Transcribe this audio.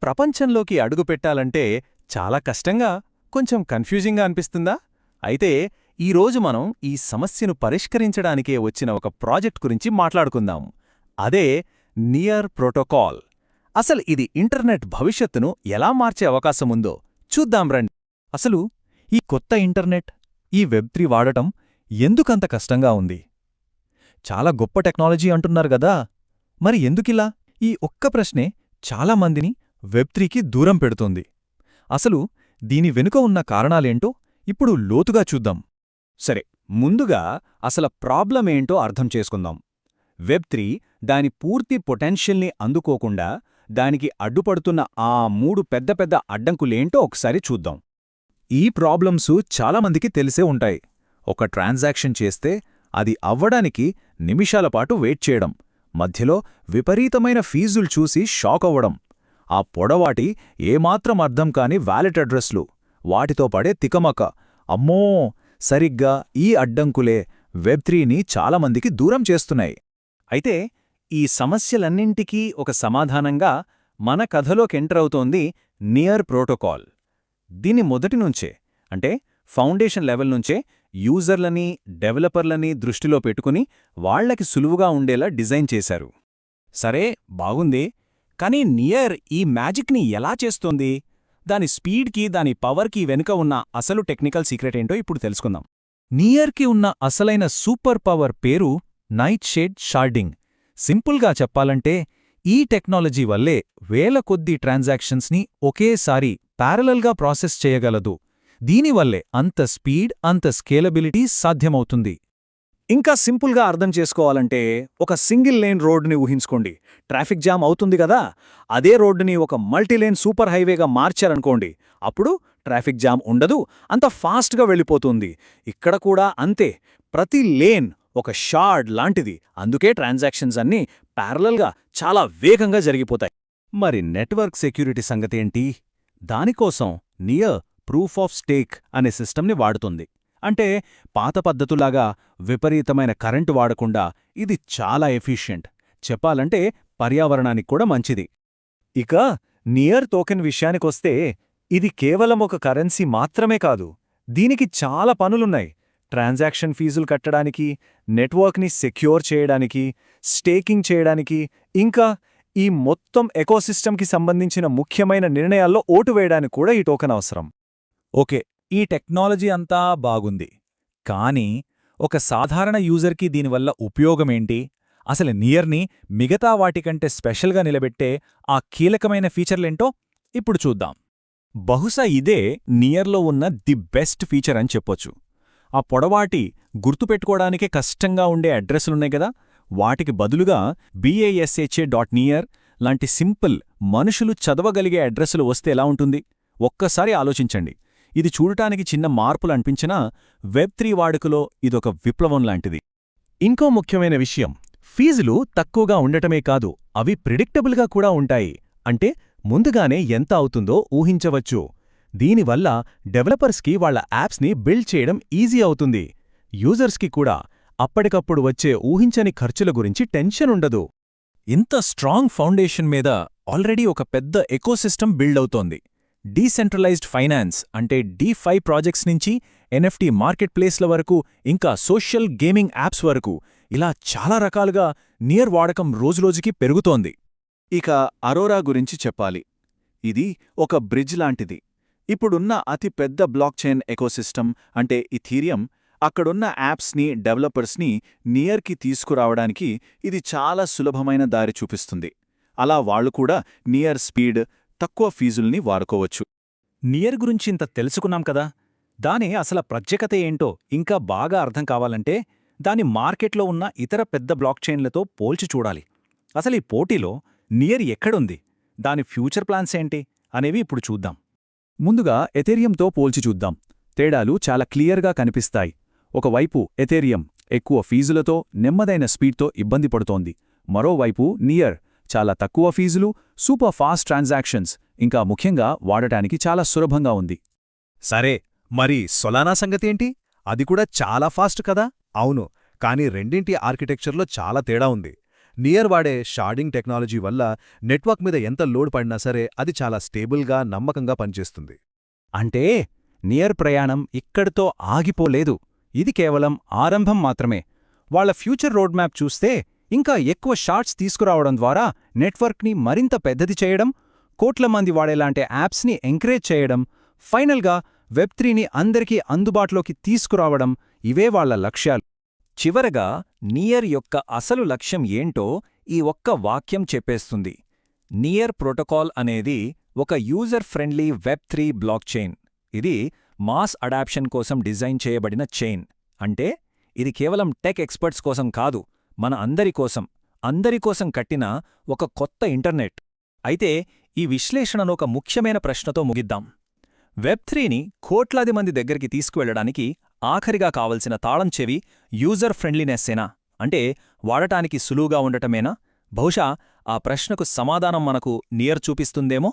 ప్రపంచంలోకి అడుగుపెట్టాలంటే చాలా కష్టంగా, కొంచెం కన్ఫ్యూజింగ్గా అనిపిస్తుందా? అయితే ఈరోజు మనం ఈ సమస్యను పరిష్కరించడానికే వచ్చిన ఒక ప్రాజెక్ట్ గురించి మాట్లాడుకుందాం. అదే నియర్ ప్రోటోకాల్. అసలు ఇది ఇంటర్నెట్ భవిష్యత్తును ఎలా మార్చే అవకాశముందో చూద్దాం రండి. అసలు ఈ కొత్త ఇంటర్నెట్, ఈ వెబ్3 వాడటం ఎందుకంత కష్టంగా ఉంది? చాలా గొప్ప టెక్నాలజీ అంటున్నారు గదా, మరి ఎందుకిలా? ఈ ఒక్క ప్రశ్నే చాలామందిని వెబ్3కి దూరం పెడుతోంది. అసలు దీని వెనుక ఉన్న కారణాలేంటో ఇప్పుడు లోతుగా చూద్దాం. సరే, ముందుగా అసలు ప్రాబ్లమేంటో అర్థం చేసుకుందాం. వెబ్3 దాని పూర్తి పొటెన్షియల్ని అందుకోకుండా దానికి అడ్డుపడుతున్న ఆ 3 పెద్ద పెద్ద అడ్డంకులేంటో ఒకసారి చూద్దాం. ఈ ప్రాబ్లమ్సు చాలామందికి తెలిసే ఉంటాయి. ఒక ట్రాన్సాక్షన్ చేస్తే అది అవ్వడానికి నిమిషాలపాటు వెయిట్ చేయడం, మధ్యలో విపరీతమైన ఫీజులు చూసి షాక్ అవ్వడం, ఆ పొడవాటి ఏమాత్రం అర్థం కాని వ్యాలెట్ అడ్రస్లు, వాటితో పడే తికమక. అమ్మో, సరిగ్గా ఈ అడ్డంకులే వెబ్3ని చాలామందికి దూరం చేస్తున్నాయి. అయితే ఈ సమస్యలన్నింటికీ ఒక సమాధానంగా మన కథలోకెంటరవుతోంది నియర్ ప్రోటోకాల్. దీన్ని మొదటినుంచే, అంటే ఫౌండేషన్ లెవెల్ నుంచే యూజర్లని, డెవలపర్లని దృష్టిలో పెట్టుకుని వాళ్లకి సులువుగా ఉండేలా డిజైన్ చేశారు. సరే, బాగుంది. కానీ నియర్ ఈ మ్యాజిక్ని ఎలా చేస్తోంది? దాని స్పీడ్కి, దాని పవర్కి వెనుక ఉన్న అసలు టెక్నికల్ సీక్రెట్ ఏంటో ఇప్పుడు తెలుసుకుందాం. నియర్కి ఉన్న అసలైన సూపర్ పవర్ పేరు నైట్ షేడ్ షార్డింగ్. సింపుల్గా చెప్పాలంటే ఈ టెక్నాలజీ వల్లే వేల కొద్దీ ట్రాన్సాక్షన్స్ని ఒకేసారి ప్యారలల్గా ప్రాసెస్ చేయగలదు. దీనివల్లే అంత స్పీడ్, అంత స్కేలబిలిటీ సాధ్యమవుతుంది. ఇంకా సింపుల్గా అర్థం చేసుకోవాలంటే ఒక సింగిల్ లేన్ రోడ్డుని ఊహించుకోండి. ట్రాఫిక్ జామ్ అవుతుంది కదా, అదే రోడ్డుని ఒక మల్టీలేన్ సూపర్ హైవేగా మార్చారనుకోండి. అప్పుడు ట్రాఫిక్ జామ్ ఉండదు, అంత ఫాస్ట్గా వెళ్ళిపోతుంది. ఇక్కడ కూడా అంతే. ప్రతి లేన్ ఒక షార్డ్ లాంటిది. అందుకే ట్రాన్సాక్షన్స్ అన్నీ ప్యారలల్గా చాలా వేగంగా జరిగిపోతాయి. మరి నెట్వర్క్ సెక్యూరిటీ సంగతేంటి? దానికోసం నియర్ ప్రూఫ్ ఆఫ్ స్టేక్ అనే సిస్టమ్ని వాడుతుంది. అంటే పాత పద్ధతులాగా విపరీతమైన కరెంటు వాడకుండా ఇది చాలా ఎఫిషియెంట్. చెప్పాలంటే పర్యావరణానికి కూడా మంచిది. ఇక నియర్ టోకెన్ విషయానికొస్తే ఇది కేవలం ఒక కరెన్సీ మాత్రమే కాదు. దీనికి చాలా పనులున్నాయి. ట్రాన్సాక్షన్ ఫీజులు కట్టడానికి, నెట్వర్క్ని సెక్యూర్ చేయడానికి, స్టేకింగ్ చేయడానికి, ఇంకా ఈ మొత్తం ఎకోసిస్టమ్కి సంబంధించిన ముఖ్యమైన నిర్ణయాల్లో ఓటు వేయడానికి కూడా ఈ టోకెన్ అవసరం. ఓకే, ఈ టెక్నాలజీ అంతా బాగుంది. కానీ ఒక సాధారణ యూజర్కి దీనివల్ల ఉపయోగమేంటి? అసలు నియర్ని మిగతా వాటికంటే స్పెషల్గా నిలబెట్టే ఆ కీలకమైన ఫీచర్లేంటో ఇప్పుడు చూద్దాం. బహుశా ఇదే నియర్లో ఉన్న ది బెస్ట్ ఫీచర్ అని చెప్పొచ్చు. ఆ పొడవాటి, గుర్తుపెట్టుకోవడానికే కష్టంగా ఉండే అడ్రస్లున్నాయి గదా, వాటికి బదులుగా BASHA.NIYR లాంటి సింపుల్, మనుషులు చదవగలిగే అడ్రస్లు వస్తే ఎలా ఉంటుంది? ఒక్కసారి ఆలోచించండి. ఇది చూడటానికి చిన్న మార్పులు అనిపించినా వెబ్3 వాడుకలో ఇదొక విప్లవం లాంటిది. ఇంకో ముఖ్యమైన విషయం, ఫీజులు తక్కువగా ఉండటమే కాదు, అవి ప్రిడిక్టబుల్గా కూడా ఉంటాయి. అంటే ముందుగానే ఎంత అవుతుందో ఊహించవచ్చు. దీనివల్ల డెవలపర్స్కి వాళ్ల యాప్స్ని బిల్డ్ చేయడం ఈజీ అవుతుంది. యూజర్స్కి కూడా అప్పటికప్పుడు వచ్చే ఊహించని ఖర్చుల గురించి టెన్షన్ ఉండదు. ఇంత స్ట్రాంగ్ ఫౌండేషన్ మీద ఆల్రెడీ ఒక పెద్ద ఎకోసిస్టమ్ బిల్డ్ అవుతోంది. డీసెంట్రలైజ్డ్ ఫైనాన్స్ అంటే D5 ప్రాజెక్ట్స్ నుంచి NFT మార్కెట్ ప్లేస్ల వరకు, ఇంకా సోషల్ గేమింగ్ యాప్స్ వరకు, ఇలా చాలా రకాలుగా నియర్ వాడకం రోజురోజుకి పెరుగుతోంది. ఇక అరోరా గురించి చెప్పాలి. ఇది ఒక బ్రిడ్జ్ లాంటిది. ఇప్పుడున్న అతి పెద్ద బ్లాక్ చైన్ ఎకోసిస్టమ్ అంటే ఇథీరియం, అక్కడున్న యాప్స్ని, డెవలపర్స్ని నియర్కి తీసుకురావడానికి ఇది చాలా సులభమైన దారి చూపిస్తుంది. అలా వాళ్లు కూడా నియర్ స్పీడ్, తక్కువ ఫీజుల్ని వాడుకోవచ్చు. నియర్ గురించి ఇంత తెలుసుకున్నాం కదా, దాని అసలు ప్రత్యేకత ఏంటో ఇంకా బాగా అర్థం కావాలంటే దాని మార్కెట్లో ఉన్న ఇతర పెద్ద బ్లాక్ చైన్లతో పోల్చి చూడాలి. అసలు ఈ పోటీలో నియర్ ఎక్కడుంది, దాని ఫ్యూచర్ ప్లాన్స్ ఏంటి అనేవి ఇప్పుడు చూద్దాం. ముందుగా ఎథేరియంతో పోల్చి చూద్దాం. తేడాలు చాలా క్లియర్గా కనిపిస్తాయి. ఒకవైపు ఎథేరియం ఎక్కువ ఫీజులతో, నెమ్మదైన స్పీడ్తో ఇబ్బంది పడుతోంది. మరోవైపు నియర్ చాలా తక్కువ ఫీజులు, సూపర్ ఫాస్ట్ ట్రాన్సాక్షన్స్, ఇంకా ముఖ్యంగా వాడటానికి చాలా సులభంగా ఉంది. సరే, మరి సొలానా సంగతేంటి? అది కూడా చాలా ఫాస్ట్ కదా? అవును, కానీ రెండింటి ఆర్కిటెక్చర్లో చాలా తేడా ఉంది. నియర్ వాడే షార్డింగ్ టెక్నాలజీ వల్ల నెట్వర్క్ మీద ఎంత లోడ్ పడినా సరే అది చాలా స్టేబుల్గా నమ్మకంగా పనిచేస్తుంది. అంటే నియర్ ప్రయాణం ఇక్కడితో ఆగిపోలేదు. ఇది కేవలం ఆరంభం మాత్రమే. వాళ్ళ ఫ్యూచర్ రోడ్ మ్యాప్ చూస్తే ఇంకా ఎక్కువ షార్ట్స్ తీసుకురావడం ద్వారా నెట్వర్క్ని మరింత పెద్దది చేయడం, కోట్ల మంది వాడేలాంటి యాప్స్ని ఎంకరేజ్ చేయడం, ఫైనల్గా వెబ్3ని అందరికీ అందుబాటులోకి తీసుకురావడం ఇవే వాళ్ల లక్ష్యాలు. చివరగా నియర్ యొక్క అసలు లక్ష్యం ఏంటో ఈ ఒక్క వాక్యం చెప్పేస్తుంది. నియర్ ప్రోటోకాల్ అనేది ఒక యూజర్ ఫ్రెండ్లీ వెబ్3 బ్లాక్చైన్. ఇది మాస్ అడాప్షన్ కోసం డిజైన్ చేయబడిన చైన్. అంటే ఇది కేవలం టెక్ ఎక్స్పర్ట్స్ కోసం కాదు, మన అందరి కోసం కట్టిన ఒక కొత్త ఇంటర్నెట్. అయితే ఈ విశ్లేషణను ఒక ముఖ్యమైన ప్రశ్నతో ముగిద్దాం. వెబ్3ని కోట్లాది మంది దగ్గరికి తీసుకువెళ్లడానికి ఆఖరిగా కావలసిన తాళం చెవి యూజర్ ఫ్రెండ్లీనెస్సేనా? అంటే వాడటానికి సులువుగా ఉండటమేనా? బహుశా ఆ ప్రశ్నకు సమాధానం మనకు నియర్ చూపిస్తుందేమో.